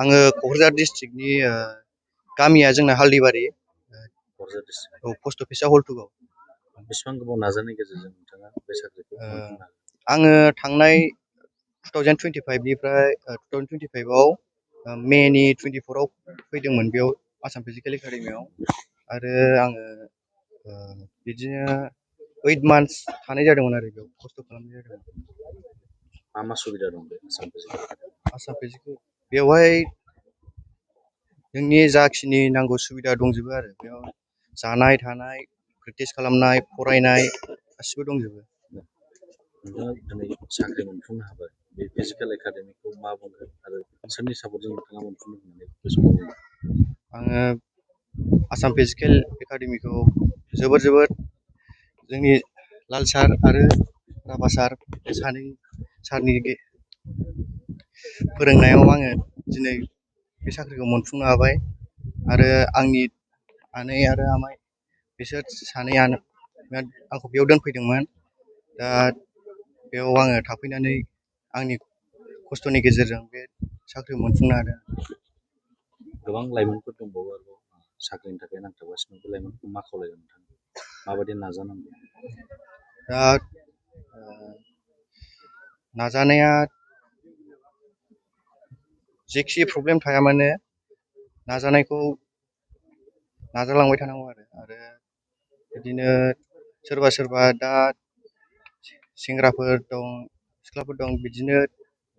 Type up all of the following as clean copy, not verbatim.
आङो क'क्राझार डिस्ट्रिक्टनि गामिया जोंना हाल्दिबारि क'क्राझार डिस्ट्रिक्ट औ पस्ट अफिसा हल्टुगाव। बेसेबां गोबाव नाजानायनि गेजेरजों नोंथाङा बे साख्रिखौ मोनफुंनो हागोन? आङो थांनाय 2025निफ्राय 2025आव मेनि 24आव फैदोंमोन बेयाव आसाम फिजिकेल एकाडेमियाव आरो आङो बिदिनो 8 मान्थस थानाय जादोंमोन आरो बेयाव खस्थ' खालामनाय जादोंमोन। मा सुबिदा दं बे आसाम फिजिकेल बेवहाय नोंनि जाखिनि नांगौ सुबिदा दंजोबो आरो बेयाव जानाय थानाय प्रेक्टिस खालामनाय फरायनाय गासिबो दंजोबो। नोंथाङा दिनै साख्रि मोनफुंनो हाबाय, बे फिजिकेल एकाडेमिखौ मा बुंगोन आरो सोरनि सापर्टजों नोंथाङा मोनफुंनो होननानै गोसोआव दङ? आङो आसाम फिजिकेल एकाडेमिखौ जोबोद जोंनि लाल सार आरो राभा सार बे सानै सारनि फोरोंनायाव आङो दिनै बे साख्रिखौ मोनफुंनो हाबाय आरो आंनि आनै आरो आमाइ बिसोर सानैयानो आंखौ बेयाव दोनफैदोंमोन। दा बेयाव आङो थाफैनानै आंनि खस्थ'नि गेजेरजों बे साख्रिखौ मोनफुंनो हादों। गोबां लाइमोनफोर दंबावो आरोबाव साख्रिनि थाखाय नांथाबगासिनो बे लाइमोनखौ मा खावलायगोन नोंथाङा? माबायदि नाजानांगौ? दा नाजानाया जेखि प्रब्लेम थाया मानो नाजानायखौ नाजालांबाय थानांगौ आरो बिदिनो सोरबा दा सेंग्राफोर दं सिख्लाफोर दं बिदिनो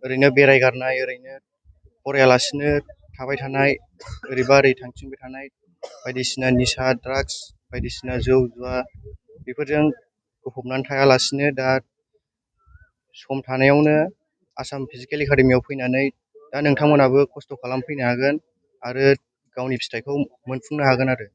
ओरैनो बेरायगारनाय ओरैनो फरायालासिनो थाबाय थानाय ओरैबा ओरै थांथिंबाय थानाय बायदिसिना निसा ड्राग्स बायदिसिना जौ जुवा बेफोरजों गफबनानै थायालासिनो दा सम थानायावनो आसाम फिजिकेल एकाडेमियाव फैनानै दा नोंथांमोनाबो खस्थ' खालामफैनो हागोन आरो गावनि फिथाइखौ मोनफुंनो हागोन आरो।